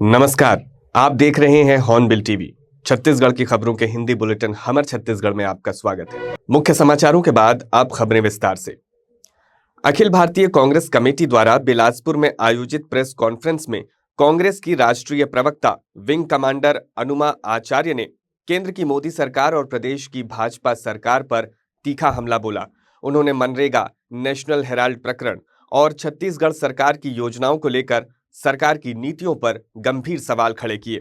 नमस्कार। आप देख रहे हैं हॉर्नबिल टीवी। छत्तीसगढ़ की खबरों के हिंदी बुलेटिन हमर छत्तीसगढ़ में आपका स्वागत है। मुख्य समाचारों के बाद अब खबरें विस्तार से। अखिल भारतीय कांग्रेस कमेटी द्वारा बिलासपुर में आयोजित प्रेस कॉन्फ्रेंस में कांग्रेस की राष्ट्रीय प्रवक्ता विंग कमांडर अनुमा आचार्य ने केंद्र की मोदी सरकार और प्रदेश की भाजपा सरकार पर तीखा हमला बोला। उन्होंने मनरेगा, नेशनल हेराल्ड प्रकरण और छत्तीसगढ़ सरकार की योजनाओं को लेकर सरकार की नीतियों पर गंभीर सवाल खड़े किए।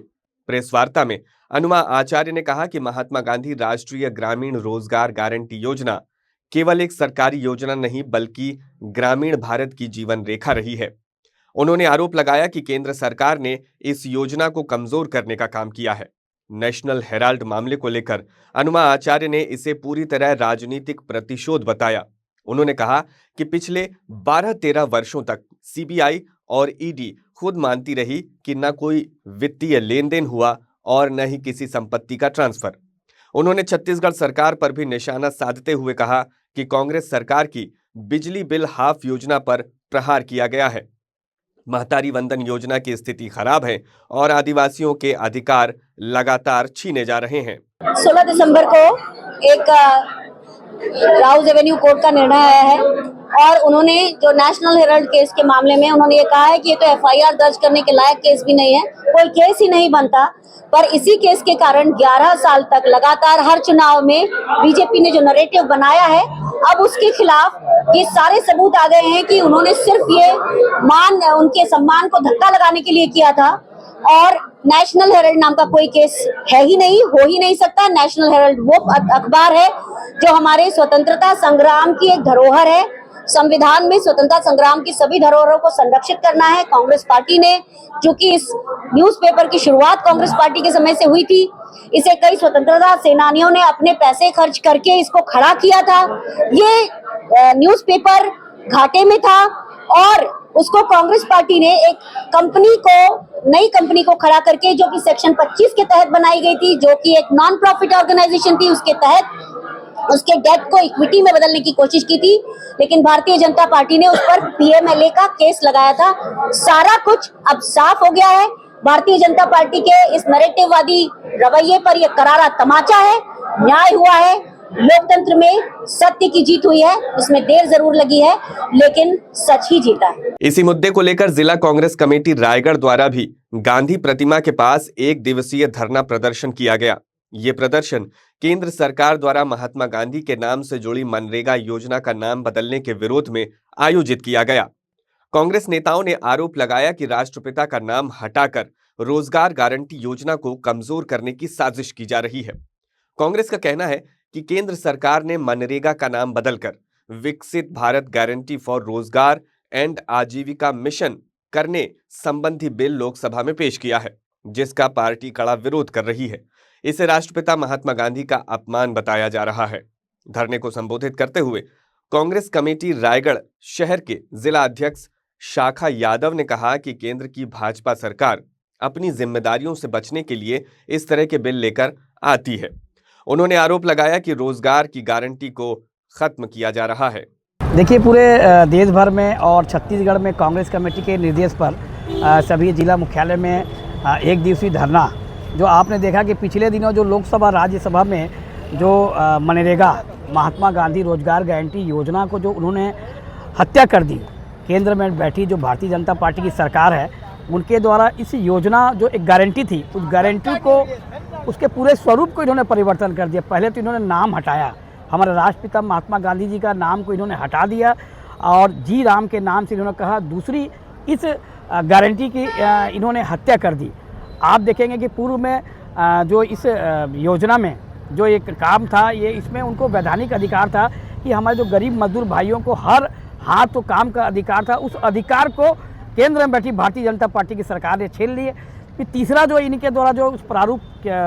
प्रेस वार्ता में अनुमा आचार्य ने कहा कि महात्मा गांधी राष्ट्रीय ग्रामीण रोजगार गारंटी योजना केवल एक सरकारी योजना नहीं बल्कि ग्रामीण भारत की जीवन रेखा रही है। उन्होंने आरोप लगाया कि केंद्र सरकार ने इस योजना को कमजोर करने का काम किया है। नेशनल हेराल्ड मामले को लेकर अनुमा आचार्य ने इसे पूरी तरह राजनीतिक प्रतिशोध बताया। उन्होंने कहा कि पिछले 12-13 वर्षों तक सीबीआई और ईडी खुद मानती रही कि न कोई वित्तीय लेन देन हुआ और न ही किसी संपत्ति का ट्रांसफर। उन्होंने छत्तीसगढ़ सरकार पर भी निशाना साधते हुए कहा कि कांग्रेस सरकार की बिजली बिल हाफ योजना पर प्रहार किया गया है। महतारी वंदन योजना की स्थिति खराब है और आदिवासियों के अधिकार लगातार छीने जा रहे हैं। 16 दिसंबर को एक राउज एवेन्यू कोर्ट का निर्णय आया है और उन्होंने जो नेशनल हेराल्ड केस के मामले में उन्होंने ये कहा है कि ये तो एफआईआर दर्ज करने के लायक केस भी नहीं है, कोई केस ही नहीं बनता। पर इसी केस के कारण 11 साल तक लगातार हर चुनाव में बीजेपी ने जो नैरेटिव बनाया है, अब उसके खिलाफ ये सारे सबूत आ गए हैं कि उन्होंने सिर्फ ये उनके सम्मान को धक्का लगाने के लिए किया था और नेशनल हेराल्ड नाम का कोई केस है ही नहीं, हो ही नहीं सकता। नेशनल हेराल्ड वो अखबार है जो हमारे स्वतंत्रता संग्राम की एक धरोहर है। संविधान में स्वतंत्रता संग्राम की सभी धरोहरों को संरक्षित करना है। कांग्रेस पार्टी ने, चूंकि इस न्यूज़पेपर की शुरुआत कांग्रेस पार्टी के समय से हुई थी, इसे कई स्वतंत्रता सेनानियों ने अपने पैसे खर्च करके इसको खड़ा किया था। ये न्यूज़पेपर घाटे में था और उसको कांग्रेस पार्टी ने एक नई कंपनी को खड़ा करके, जो कि सेक्शन 25 के तहत बनाई गई थी, जो कि एक नॉन प्रॉफिट ऑर्गेनाइजेशन थी, उसके तहत उसके डेट को इक्विटी में बदलने की कोशिश की थी। लेकिन भारतीय जनता पार्टी ने उस पर पीएमएलए का केस लगाया था। सारा कुछ अब साफ हो गया है। भारतीय जनता पार्टी के इस नैरेटिववादी रवैये पर यह करारा तमाचा है। न्याय हुआ है, लोकतंत्र में सत्य की जीत हुई है। उसमें देर जरूर लगी है लेकिन सच ही जीता है। इसी मुद्दे को लेकर जिला कांग्रेस कमेटी रायगढ़ द्वारा भी गांधी प्रतिमा के पास एक दिवसीय धरना प्रदर्शन किया गया। ये प्रदर्शन केंद्र सरकार द्वारा महात्मा गांधी के नाम से जुड़ी मनरेगा योजना का नाम बदलने के विरोध में आयोजित किया गया। कांग्रेस नेताओं ने आरोप लगाया कि राष्ट्रपिता का नाम हटाकर रोजगार गारंटी योजना को कमजोर करने की साजिश की जा रही है। कांग्रेस का कहना है कि केंद्र सरकार ने मनरेगा का नाम बदलकर विकसित भारत गारंटी फॉर रोजगार एंड आजीविका मिशन करने संबंधी बिल लोकसभा में पेश किया है, जिसका पार्टी कड़ा विरोध कर रही है। इसे राष्ट्रपिता महात्मा गांधी का अपमान बताया जा रहा है। धरने को संबोधित करते हुए कांग्रेस कमेटी रायगढ़ शहर के जिला अध्यक्ष शाखा यादव ने कहा कि केंद्र की भाजपा सरकार अपनी जिम्मेदारियों से बचने के लिए इस तरह के बिल लेकर आती है। उन्होंने आरोप लगाया कि रोजगार की गारंटी को खत्म किया जा रहा है। देखिए, पूरे देश भर में और छत्तीसगढ़ में कांग्रेस कमेटी के निर्देश पर सभी जिला मुख्यालय में एक दिवसीय धरना, जो आपने देखा कि पिछले दिनों जो लोकसभा राज्यसभा में जो मनरेगा महात्मा गांधी रोजगार गारंटी योजना को जो उन्होंने हत्या कर दी, केंद्र में बैठी जो भारतीय जनता पार्टी की सरकार है, उनके द्वारा इस योजना जो एक गारंटी थी, उस गारंटी को, उसके पूरे स्वरूप को इन्होंने परिवर्तन कर दिया। पहले तो इन्होंने नाम हटाया, हमारे राष्ट्रपिता महात्मा गांधी जी का नाम को इन्होंने हटा दिया और जी राम के नाम से इन्होंने कहा। दूसरी, इस गारंटी की इन्होंने हत्या कर दी। आप देखेंगे कि पूर्व में जो इस योजना में जो एक काम था, ये इसमें उनको वैधानिक अधिकार था कि हमारे जो गरीब मजदूर भाइयों को हर हाथ तो काम का अधिकार था। उस अधिकार को केंद्र में बैठी भारतीय जनता पार्टी की सरकार ने छीन लिए। फिर तीसरा, जो इनके द्वारा जो उस प्रारूप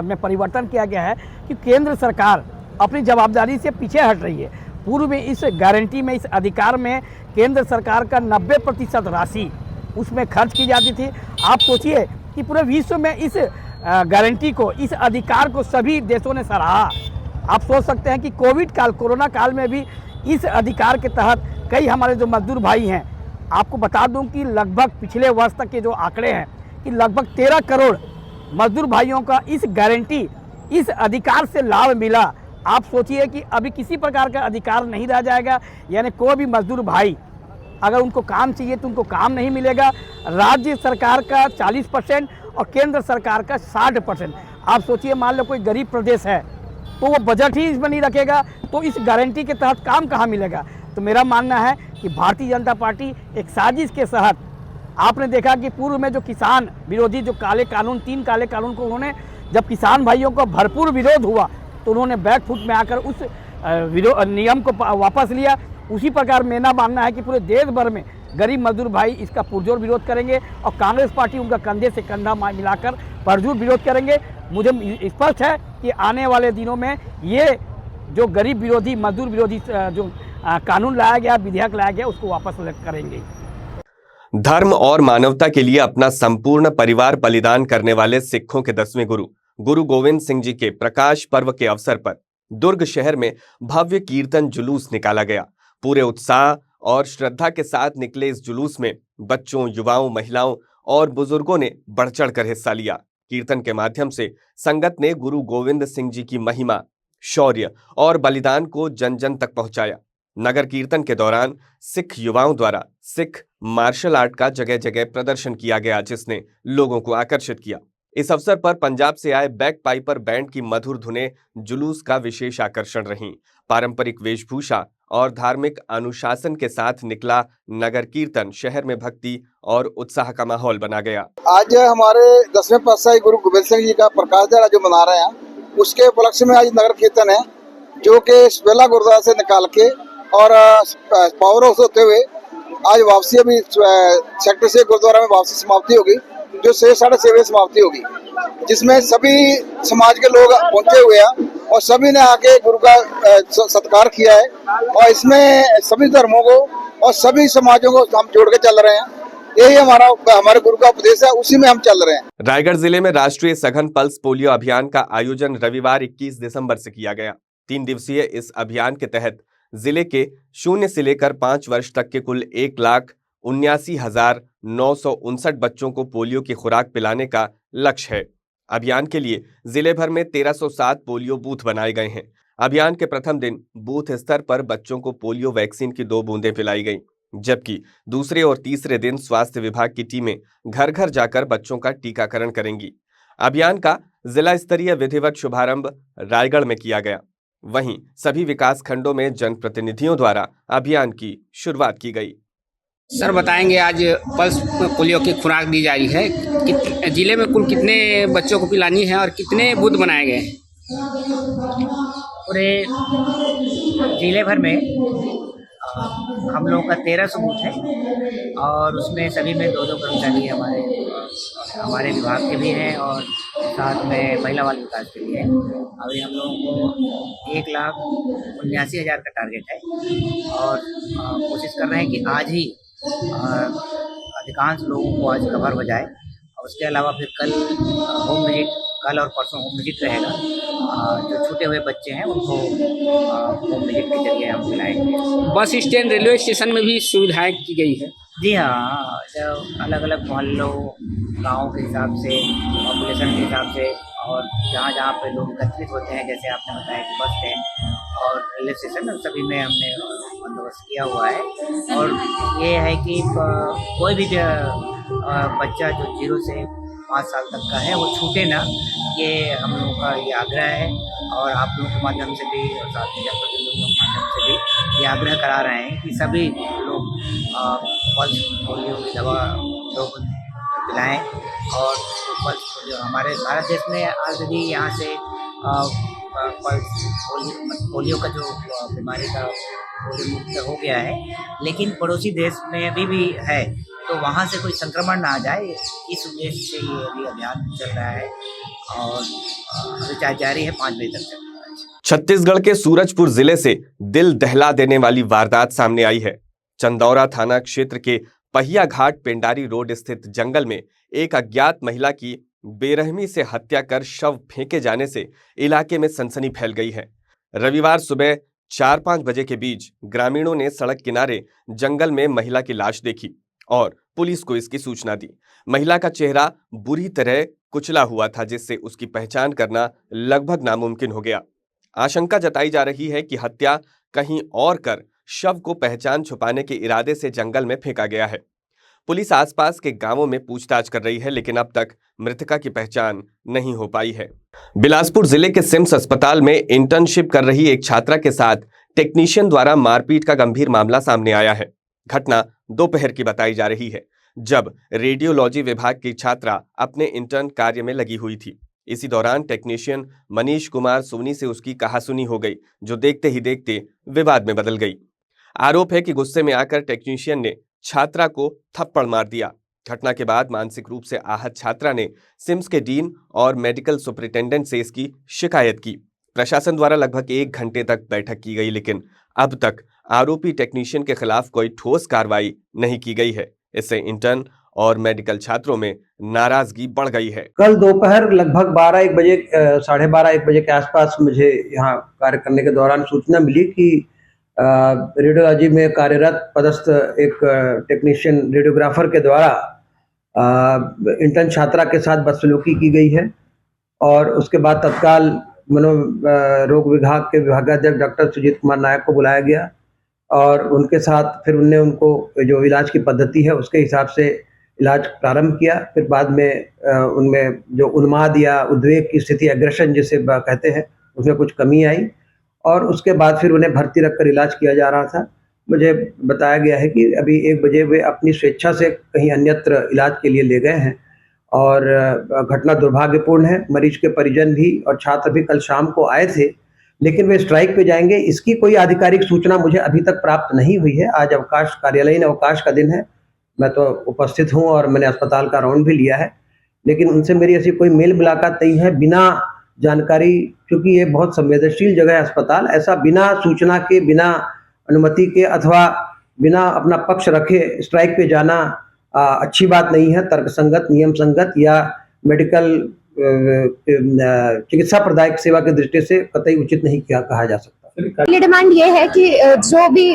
में परिवर्तन किया गया है कि केंद्र सरकार अपनी जवाबदारी से पीछे हट रही है। पूर्व में इस गारंटी में, इस अधिकार में केंद्र सरकार का 90% राशि उसमें खर्च की जाती थी। आप सोचिए कि पूरे विश्व में इस गारंटी को, इस अधिकार को सभी देशों ने सराहा। आप सोच सकते हैं कि कोरोना काल में भी इस अधिकार के तहत कई हमारे जो मजदूर भाई हैं, आपको बता दूं कि लगभग पिछले वर्ष तक के जो आंकड़े हैं कि लगभग 13 करोड़ मजदूर भाइयों का इस गारंटी, इस अधिकार से लाभ मिला। आप सोचिए कि अभी किसी प्रकार का अधिकार नहीं रह जाएगा, यानी कोई भी मजदूर भाई अगर उनको काम चाहिए तो उनको काम नहीं मिलेगा। राज्य सरकार का 40% और केंद्र सरकार का 60%। आप सोचिए, मान लो कोई गरीब प्रदेश है तो वो बजट ही इसमें नहीं रखेगा तो इस गारंटी के तहत काम कहाँ मिलेगा। तो मेरा मानना है कि भारतीय जनता पार्टी एक साजिश के तहत, आपने देखा कि पूर्व में जो किसान विरोधी जो काले कानून, 3 काले कानून को उन्होंने, जब किसान भाइयों को भरपूर विरोध हुआ तो उन्होंने बैकफुट में आकर उस नियम को वापस लिया। उसी प्रकार मेरा मानना है कि पूरे देश भर में गरीब मजदूर भाई इसका पुरजोर विरोध करेंगे और कांग्रेस पार्टी उनका कंधे से कंधा मिलाकर पुरजोर विरोध करेंगे। मुझे स्पष्ट है कि आने वाले दिनों में ये जो गरीब विरोधी, मजदूर विरोधी जो कानून लाया गया, विधेयक लाया गया, उसको वापस करेंगे। धर्म और मानवता के लिए अपना संपूर्ण परिवार बलिदान करने वाले सिखों के 10वें गुरु गुरु गोविंद सिंह जी के प्रकाश पर्व के अवसर पर दुर्ग शहर में भव्य कीर्तन जुलूस निकाला गया। पूरे उत्साह और श्रद्धा के साथ निकले इस जुलूस में बच्चों, युवाओं, महिलाओं और बुजुर्गों ने बढ़ चढ़कर हिस्सा लिया। कीर्तन के माध्यम से संगत ने गुरु गोविंद सिंह जी की महिमा, शौर्य और बलिदान को जन जन तक पहुंचाया। नगर कीर्तन के दौरान सिख युवाओं द्वारा सिख मार्शल आर्ट का जगह जगह प्रदर्शन किया गया, जिसने लोगों को आकर्षित किया। इस अवसर पर पंजाब से आए बैक पाइपर बैंड की मधुर धुनें जुलूस का विशेष आकर्षण रहीं। पारंपरिक वेशभूषा और धार्मिक अनुशासन के साथ निकला नगर कीर्तन शहर में भक्ति और उत्साह का माहौल बना गया। आज हमारे 10वें पातशाही गुरु गोविंद सिंह जी का प्रकाश दिहाड़ा जो मना रहे हैं, उसके उपलक्ष्य में आज नगर कीर्तन है, जो कि बेला गुरुद्वारा से निकाल के और पावर हाउस होते हुए आज वापसी, अभी सेक्टर से गुरुद्वारा में वापसी समाप्ति होगी, जो 6-6:30 बजे समाप्ति होगी, जिसमें सभी समाज के लोग पहुंचे हुए हैं और सभी ने आके गुरु का सत्कार किया है। और इसमें सभी धर्मों को और सभी समाजों को हम जोड़ के चल रहे हैं। यही हमारे गुरु का उपदेश है, उसी में हम चल रहे हैं। रायगढ़ जिले में राष्ट्रीय सघन पल्स पोलियो अभियान का आयोजन रविवार 21 दिसंबर से किया गया। 3 दिवसीय इस अभियान के तहत जिले के 0 से लेकर 5 वर्ष तक के कुल 1,79,959 बच्चों को पोलियो की खुराक पिलाने का लक्ष्य है। अभियान के लिए जिले भर में 1307 पोलियो बूथ बनाए गए हैं। अभियान के प्रथम दिन बूथ स्तर पर बच्चों को पोलियो वैक्सीन की 2 बूंदें पिलाई गईं, जबकि दूसरे और तीसरे दिन स्वास्थ्य विभाग की टीमें घर घर जाकर बच्चों का टीकाकरण करेंगी। अभियान का जिला स्तरीय विधिवत शुभारंभ रायगढ़ में किया गया। वहीं सभी विकास खंडों में जनप्रतिनिधियों द्वारा अभियान की शुरुआत की गई। सर बताएंगे, आज पल्स पोलियो की खुराक दी जा रही है, जिले में कुल कितने बच्चों को पिलानी है और कितने बूथ बनाए गए हैं? पूरे जिले भर में हम लोगों का 1300 बूथ है और उसमें सभी में 2-2 कर्मचारी हमारे विभाग के भी हैं और साथ में महिला बाल विकास के भी है। अभी हम लोगों को 1,79,000 का टारगेट है और कोशिश कर रहे हैं कि आज ही अधिकांश लोगों को आज कवर हो जाए। और उसके अलावा फिर कल होम विजिट, कल और परसों होम विजिट रहेगा। जो छूटे हुए बच्चे हैं उनको होम विजिट के जरिए हम मिलाएंगे। बस स्टैंड, रेलवे स्टेशन में भी सुविधाएं की गई है? जी हाँ, अलग अलग मोहल्लों, गाँव के हिसाब से, पॉपुलेशन के हिसाब से और जहाँ जहाँ पे लोग एकत्रित होते हैं, जैसे आपने बताया कि बस स्टैंड और रेलवे स्टेशन, सभी में हमने बंदोबस्त किया हुआ है। और ये है कि कोई भी बच्चा जो 0 से 5 साल तक का है वो छूटे ना, ये हम लोगों का ये आग्रह है। और आप लोगों के माध्यम से भी और साथ में जनप्रतिनिधियों के माध्यम से भी ये आग्रह करा रहे हैं कि सभी लोग पल्स पोलियो की दवा पिलाएँ। और पल्स पोलियो हमारे भारत देश में ऑलरेडी यहाँ से पल्स पोलियो का जो बीमारी का पोलियो मुक्त हो गया है, लेकिन पड़ोसी देश में भी है, तो वहाँ से कोई संक्रमण ना आ जाए, इस उद्देश्य से ये अभी अभियान चल रहा है और अभी जारी है, 5 बजे तक चल रहा है। छत्तीसगढ़ के सूरजपुर जिले से दिल दहला देने वाली वारदात सामने आई है। चंदौरा थाना क्षेत्र के पहिया घाट पेंडारी रोड स्थित जंगल में एक अज्ञात महिला की बेरहमी से हत्या कर शव फेंके जाने से इलाके में सनसनी फैल गई है। रविवार सुबह 4-5 बजे के बीच ग्रामीणों ने सड़क किनारे जंगल में महिला की लाश देखी और पुलिस को इसकी सूचना दी। महिला का चेहरा बुरी तरह कुचला हुआ था, जिससे उसकी पहचान करना लगभग नामुमकिन हो गया। आशंका जताई जा रही है कि हत्या कहीं और कर शव को पहचान छुपाने के इरादे से जंगल में फेंका गया है। पुलिस आसपास के गांवों में पूछताछ कर रही है, लेकिन अब तक मृतका की पहचान नहीं हो पाई है। बिलासपुर जिले के सिम्स अस्पताल में इंटर्नशिप कर रही एक छात्रा के साथ टेक्नीशियन द्वारा मारपीट का गंभीर मामला सामने आया है। घटना दोपहर की बताई जा रही है, जब रेडियोलॉजी विभाग की छात्रा अपने इंटर्न कार्य में लगी हुई थी। इसी दौरान टेक्नीशियन मनीष कुमार सोनी से उसकी कहासुनी हो गई, जो देखते ही देखते विवाद में बदल गई। आरोप है कि गुस्से में आकर टेक्नीशियन ने छात्रा को थप्पड़ मार दिया। घटना के बाद मानसिक रूप से आहत छात्रा ने सिम्स के डीन और मेडिकल सुपरिटेंडेंट से इसकी शिकायत की। प्रशासन द्वारा लगभग 1 घंटे तक बैठक की गई, लेकिन अब तक आरोपी टेक्नीशियन के खिलाफ कोई ठोस कार्रवाई नहीं की गई है। इससे इंटर्न और मेडिकल छात्रों में नाराजगी बढ़ गई है। कल दोपहर लगभग 12-1 बजे 12:30-1 बजे के आसपास मुझे यहाँ कार्य करने के दौरान सूचना मिली कि रेडियोलॉजी में कार्यरत पदस्थ एक टेक्नीशियन रेडियोग्राफर के द्वारा इंटर्न छात्रा के साथ बदसलूकी की गई है। और उसके बाद तत्काल मनोरोग विभाग के विभागाध्यक्ष डॉक्टर सुजीत कुमार नायक को बुलाया गया और उनके साथ फिर उनको जो इलाज की पद्धति है उसके हिसाब से इलाज प्रारंभ किया। फिर बाद में उनमें जो उन्माद या उद्वेग की स्थिति, एग्रेशन जिसे कहते हैं, उसमें कुछ कमी आई और उसके बाद फिर उन्हें भर्ती रखकर इलाज किया जा रहा था। मुझे बताया गया है कि अभी 1 बजे वे अपनी स्वेच्छा से कहीं अन्यत्र इलाज के लिए ले गए हैं और घटना दुर्भाग्यपूर्ण है। मरीज के परिजन भी और छात्र भी कल शाम को आए थे, लेकिन वे स्ट्राइक पे जाएंगे, इसकी कोई आधिकारिक सूचना मुझे अभी तक प्राप्त नहीं हुई है। आज अवकाश, कार्यालयीन अवकाश का दिन है। मैं तो उपस्थित हूँ और मैंने अस्पताल का राउंड भी लिया है, लेकिन उनसे मेरी ऐसी कोई मेल मुलाकात नहीं है। बिना जानकारी, क्योंकि ये बहुत संवेदनशील जगह है अस्पताल, ऐसा बिना सूचना के, बिना अनुमति के अथवा बिना अपना पक्ष रखे स्ट्राइक पे जाना अच्छी बात नहीं है। तर्कसंगत, नियम संगत या मेडिकल चिकित्सा प्रदायक सेवा की दृष्टि से कतई उचित नहीं क्या कहा जा सकता। पहली डिमांड ये है कि जो भी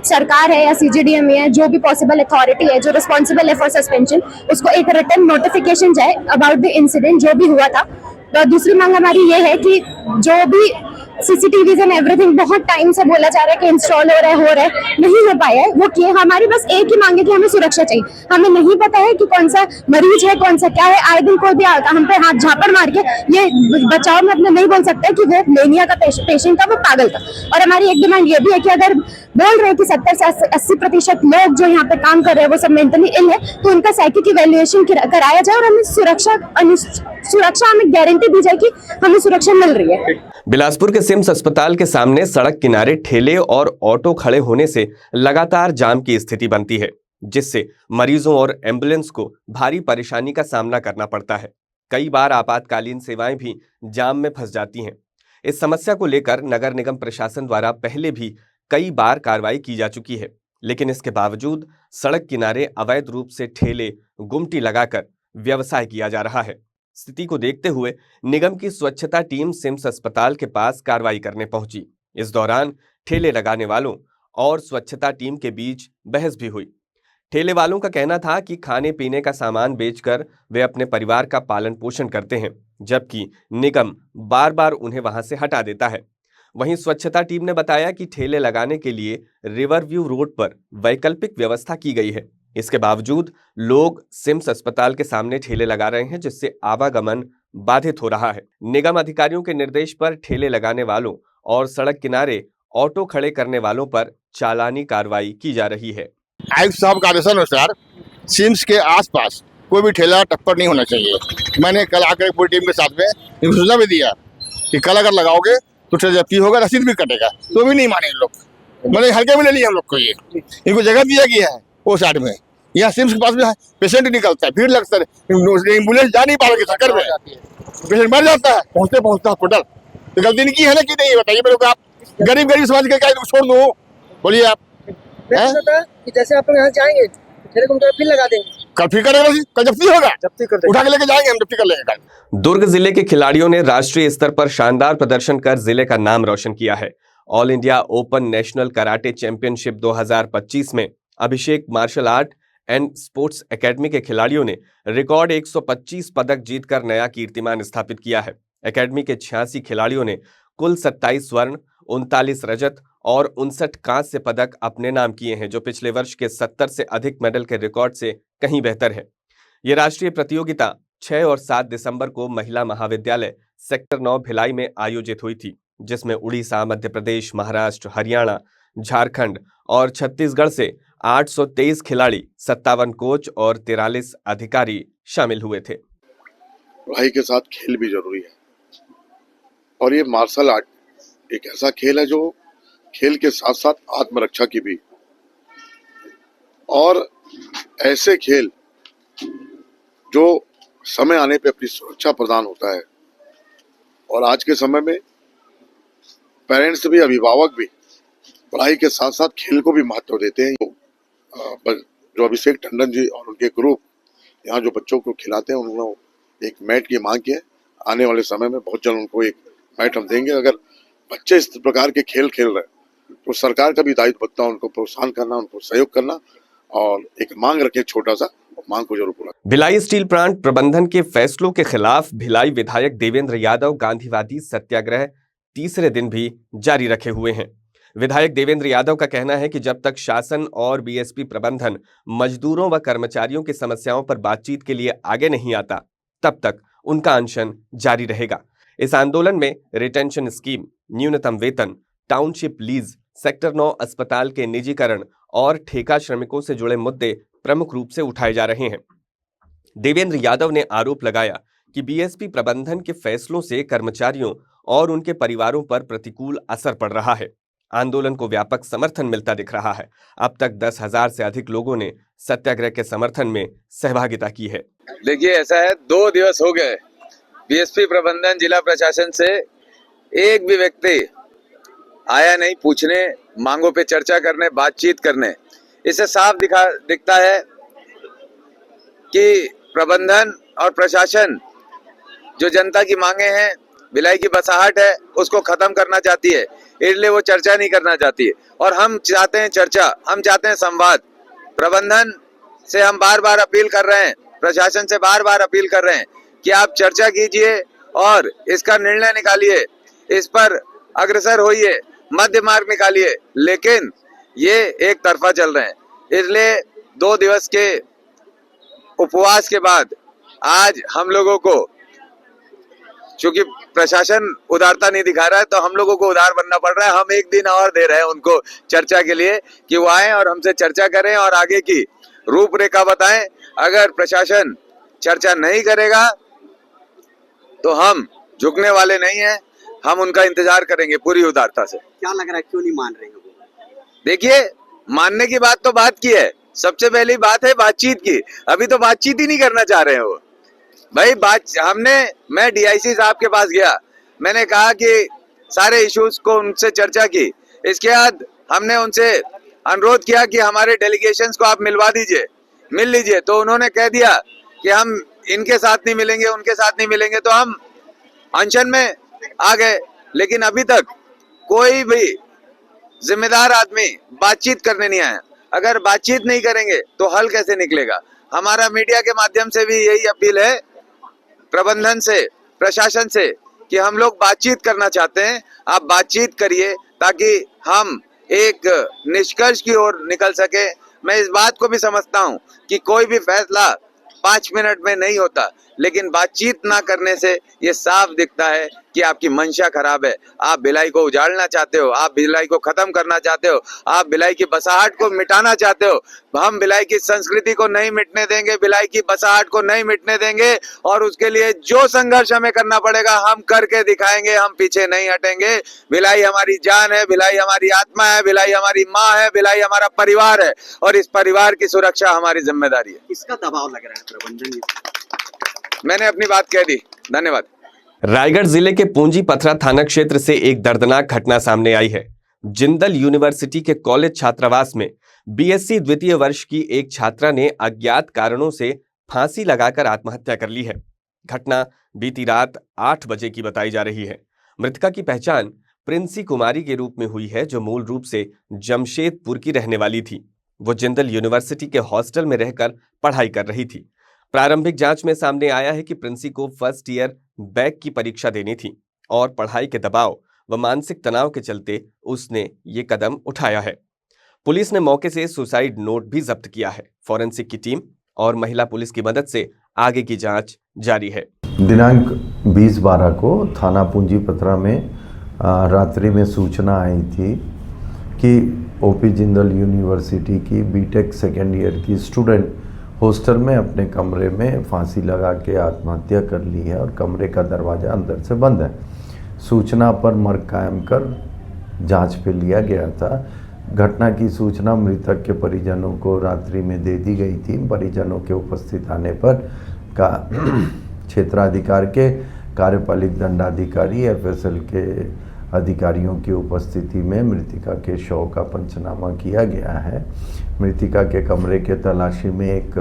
सरकार है या सीजीडीएमए है, जो भी पॉसिबल अथॉरिटी है जो रिस्पॉन्सिबल है फॉर सस्पेंशन, उसको एक रिटन नोटिफिकेशन जाए अबाउट द इंसिडेंट जो भी हुआ था। तो दूसरी मांग हमारी ये है कि जो भी सीसीटीवीज एंड एवरीथिंग बहुत टाइम से बोला जा रहा है कि इंस्टॉल हो रहा है, नहीं हो पाया है, वो किए। हमारी बस एक ही मांग है कि हमें सुरक्षा चाहिए। हमें नहीं पता है कि कौन सा मरीज है, कौन सा क्या है। आए दिन कोई भी हम पे हाथ झापड़ मार के ये बचाव में अपना नहीं बोल सकता है कि वो मेनिया का पेशेंट था, वो पागल था। और हमारी एक डिमांड ये भी है कि अगर बोल रहे हैं कि 70 से 80% लोग जो यहाँ पे काम कर रहे हैं वो सब मेंटली इल है, तो उनका साइकिक इवैल्यूएशन कराया जाए और हमें सुरक्षा हमें गारंटी दी जाए कि हमें सुरक्षा मिल रही है। बिलासपुर के सिम्स अस्पताल के सामने सड़क किनारे ठेले और ऑटो खड़े होने से लगातार जाम की स्थिति बनती है, जिससे मरीजों और एम्बुलेंस को भारी परेशानी का सामना करना पड़ता है। कई बार आपातकालीन सेवाएं भी जाम में फंस जाती हैं। इस समस्या को लेकर नगर निगम प्रशासन द्वारा पहले भी कई बार कार्रवाई की जा चुकी है, लेकिन इसके बावजूद सड़क किनारे अवैध रूप से ठेले, गुमटी लगाकर व्यवसाय किया जा रहा है। स्थिति को देखते हुए निगम की स्वच्छता टीम सिम्स अस्पताल के पास कार्रवाई करने पहुंची। इस दौरान ठेले लगाने वालों और स्वच्छता टीम के बीच बहस भी हुई। ठेले वालों का कहना था कि खाने पीने का सामान बेचकर वे अपने परिवार का पालन पोषण करते हैं, जबकि निगम बार बार उन्हें वहां से हटा देता है। वहीं स्वच्छता टीम ने बताया कि ठेले लगाने के लिए रिवर व्यू रोड पर वैकल्पिक व्यवस्था की गई है। इसके बावजूद लोग सिम्स अस्पताल के सामने ठेले लगा रहे हैं, जिससे आवागमन बाधित हो रहा है। निगम अधिकारियों के निर्देश पर ठेले लगाने वालों और सड़क किनारे ऑटो खड़े करने वालों पर चालानी कार्रवाई की जा रही है। आयुक्त साहब के आदेश अनुसार सिम्स के आसपास कोई भी ठेला टप्पर नहीं होना चाहिए। मैंने कल आकर पूरी टीम के साथ में इनको सूचना भी दिया कि कल अगर लगाओगे तो ठेला जब्ती होगा, रसीद भी कटेगा, तो भी नहीं माने लोग। मैंने हल्के में ले लिया हम लोग को, ये इनको जगह दिया गया है वो साइड में। यहाँ सिम्स के पास में पेशेंट निकलता है, भीड़ लगता है, एम्बुलेंस जा नहीं पा रही चक्कर में, पेशेंट मर जाता है पहुँचते हॉस्पिटल। तो गलती नहीं की है ना कि नहीं, बताइए मेरे को। आप गरीब समझ के क्या छोड़ दो, बोलिए आप। कि जैसे आप यहाँ जाएंगे फिर लगा देंगे, कल फिर करेगा, कल जब्ती होगा, जब्ती कर उठा के लेके जाएंगे, हम जब्ती कर लेंगे कल। दुर्ग जिले के खिलाड़ियों ने राष्ट्रीय स्तर पर शानदार प्रदर्शन कर जिले का नाम रोशन किया है। All India open national karate championship 2025 में Abhishek martial art and sports academy के खिलाड़ियों ने रिकॉर्ड 125 पदक जीतकर नया कीर्तिमान स्थापित किया है। एकेडमी के 86 खिलाड़ियों ने कुल 27 स्वर्ण, 39 रजत और 59 कांस्य पदक अपने नाम किए हैं, जो पिछले वर्ष के 70 से अधिक मेडल के रिकॉर्ड से कहीं बेहतर है। ये राष्ट्रीय प्रतियोगिता 6 और 7 दिसंबर को महिला महाविद्यालय सेक्टर 9 भिलाई में आयोजित हुई थी, जिसमें उड़ीसा, मध्य प्रदेश, महाराष्ट्र, हरियाणा, झारखंड और छत्तीसगढ़ से 823 खिलाड़ी, 57 कोच और 43 अधिकारी शामिल हुए थे। पढ़ाई के साथ खेल भी जरूरी है और ये मार्शल आर्ट एक ऐसा खेल है जो खेल के साथ साथ आत्मरक्षा की भी, और ऐसे खेल जो समय आने पे अपनी सुरक्षा प्रदान होता है। और आज के समय में पेरेंट्स भी, अभिभावक भी पढ़ाई के साथ साथ खेल को भी महत्व देते हैं। जो अभिषेक टंडन जी और उनके ग्रुप यहाँ जो बच्चों को खिलाते हैं, उन्होंने एक मैट की मांग की है। आने वाले समय में बहुत जल्द उनको एक मैट हम देंगे। अगर बच्चे इस प्रकार के खेल खेल रहे हैं तो सरकार का भी दायित्व बनता है उनको प्रोत्साहन करना, उनको सहयोग करना और एक मांग रखे छोटा सा, मांग को जरूर पूरा। भिलाई स्टील प्लांट प्रबंधन के फैसलों के खिलाफ भिलाई विधायक देवेंद्र यादव गांधीवादी सत्याग्रह तीसरे दिन भी जारी रखे हुए हैं। विधायक देवेंद्र यादव का कहना है कि जब तक शासन और बीएसपी प्रबंधन मजदूरों व कर्मचारियों की समस्याओं पर बातचीत के लिए आगे नहीं आता, तब तक उनका अनशन जारी रहेगा। इस आंदोलन में रिटेंशन स्कीम, न्यूनतम वेतन, टाउनशिप लीज, सेक्टर 9 अस्पताल के निजीकरण और ठेका श्रमिकों से जुड़े मुद्दे प्रमुख रूप से उठाए जा रहे हैं। देवेंद्र यादव ने आरोप लगाया कि बीएसपी प्रबंधन के फैसलों से कर्मचारियों और उनके परिवारों पर प्रतिकूल असर पड़ रहा है। आंदोलन को व्यापक समर्थन मिलता दिख रहा है। अब तक 10,000 से अधिक लोगों ने सत्याग्रह के समर्थन में सहभागिता की है। देखिए, ऐसा है, 2 दिवस हो गए, बीएसपी प्रबंधन, जिला प्रशासन से एक भी व्यक्ति आया नहीं पूछने, मांगों पे चर्चा करने, बातचीत करने। इससे साफ दिखता है कि प्रबंधन और प्रशासन जो जनता की मांगे हैं, भिलाई की बसाहट है, उसको खत्म करना चाहती है, इसलिए वो चर्चा नहीं करना चाहती है। और हम चाहते हैं चर्चा, हम चाहते हैं संवाद। प्रबंधन से हम बार बार अपील कर रहे हैं, प्रशासन से बार बार अपील कर रहे हैं कि आप चर्चा कीजिए और इसका निर्णय निकालिए, इस पर अग्रसर होइए, मध्य मार्ग निकालिए। लेकिन ये एक तरफा चल रहे हैं। इसलिए 2 दिवस के उपवास के बाद आज हम लोगों को, चूंकि प्रशासन उदारता नहीं दिखा रहा है, तो हम लोगों को उदार बनना पड़ रहा है। हम एक दिन और दे रहे हैं उनको चर्चा के लिए कि वो आए और हमसे चर्चा करें और आगे की रूपरेखा बताएं। अगर प्रशासन चर्चा नहीं करेगा तो हम झुकने वाले नहीं हैं, हम उनका इंतजार करेंगे पूरी उदारता से। क्या लग रहा है, क्यों नहीं मान रहे हो? देखिए, मानने की बात तो बात की है, सबसे पहली बात है बातचीत की। अभी तो बातचीत ही नहीं करना चाह रहे हैं वो भाई। मैं डीआईसी साहब के पास गया, मैंने कहा कि सारे इश्यूज को उनसे चर्चा की। इसके बाद हमने उनसे अनुरोध किया कि हमारे डेलीगेशंस को आप मिलवा दीजिए, मिल लीजिए। तो उन्होंने कह दिया कि हम इनके साथ नहीं मिलेंगे, उनके साथ नहीं मिलेंगे। तो हम अनशन में आ गए। लेकिन अभी तक कोई भी जिम्मेदार आदमी बातचीत करने नहीं आया। अगर बातचीत नहीं करेंगे तो हल कैसे निकलेगा? हमारा मीडिया के माध्यम से भी यही अपील है प्रबंधन से, प्रशासन से, कि हम लोग बातचीत करना चाहते हैं। आप बातचीत करिए ताकि हम एक निष्कर्ष की ओर निकल सके। मैं इस बात को भी समझता हूं कि कोई भी फैसला 5 मिनट में नहीं होता, लेकिन बातचीत ना करने से ये साफ दिखता है कि आपकी मंशा खराब है। आप भिलाई को उजाड़ना चाहते हो, आप भिलाई को खत्म करना चाहते हो, आप भिलाई की बसाहट को मिटाना चाहते हो। हम भिलाई की संस्कृति को नहीं मिटने देंगे, भिलाई की बसाहट को नहीं मिटने देंगे, और उसके लिए जो संघर्ष हमें करना पड़ेगा हम करके दिखाएंगे। हम पीछे नहीं हटेंगे। भिलाई हमारी जान है, भिलाई हमारी आत्मा है, भिलाई हमारी माँ है, भिलाई हमारा परिवार है, और इस परिवार की सुरक्षा हमारी जिम्मेदारी है। किसका दबाव लग रहा है प्रबंधन? मैंने अपनी बात कह दी, धन्यवाद। रायगढ़ जिले के पूंजी पथरा थाना क्षेत्र से एक दर्दनाक घटना सामने आई है। जिंदल यूनिवर्सिटी के कॉलेज छात्रावास में बीएससी द्वितीय वर्ष की एक छात्रा ने अज्ञात कारणों से फांसी लगाकर आत्महत्या कर ली है। घटना बीती रात 8 बजे की बताई जा रही है। मृतका की पहचान प्रिंसी कुमारी के रूप में हुई है, जो मूल रूप से जमशेदपुर की रहने वाली थी। वो जिंदल यूनिवर्सिटी के हॉस्टल में रहकर पढ़ाई कर रही थी। प्रारंभिक जांच में सामने आया है कि प्रिंसी को फर्स्ट ईयर बैक की परीक्षा देनी थी और पढ़ाई के दबाव व मानसिक तनाव के चलते उसने ये कदम उठाया है। पुलिस ने मौके से सुसाइड नोट भी जब्त किया है। फॉरेंसिक की टीम और महिला पुलिस की मदद से आगे की जांच जारी है। दिनांक 20/12 को थाना पूंजीपत्रा में रात्रि में सूचना आई थी कि ओपी जिंदल यूनिवर्सिटी की बीटेक सेकेंड ईयर की स्टूडेंट हॉस्टल में अपने कमरे में फांसी लगा के आत्महत्या कर ली है और कमरे का दरवाज़ा अंदर से बंद है। सूचना पर मर्ग कायम कर जांच पे लिया गया था। घटना की सूचना मृतक के परिजनों को रात्रि में दे दी गई थी। परिजनों के उपस्थित आने पर का क्षेत्राधिकार के कार्यपालिक दंडाधिकारी एफएसएल के अधिकारियों की उपस्थिति में मृतिका के शव का पंचनामा किया गया है। मृतिका के कमरे के तलाशी में एक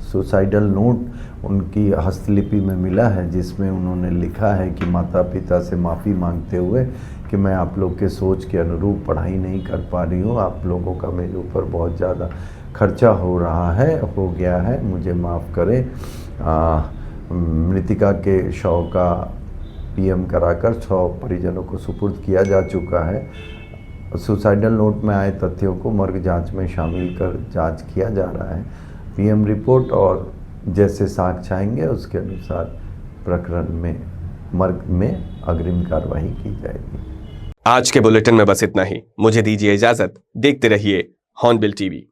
सुसाइडल नोट उनकी हस्तलिपि में मिला है, जिसमें उन्होंने लिखा है कि माता पिता से माफ़ी मांगते हुए कि मैं आप लोग के सोच के अनुरूप पढ़ाई नहीं कर पा रही हूँ, आप लोगों का मेरे ऊपर बहुत ज़्यादा खर्चा हो गया है, मुझे माफ़ करें। मृतिका के शव का पीएम कराकर शव परिजनों को सुपुर्द किया जा चुका है। सुसाइडल नोट में आए तथ्यों को मर्ग जांच में शामिल कर जांच किया जा रहा है। पीएम रिपोर्ट और जैसे साक्ष्य आएंगे उसके अनुसार प्रकरण में मर्ग में अग्रिम कार्रवाई की जाएगी। आज के बुलेटिन में बस इतना ही। मुझे दीजिए इजाजत। देखते रहिए हॉर्नबिल टीवी।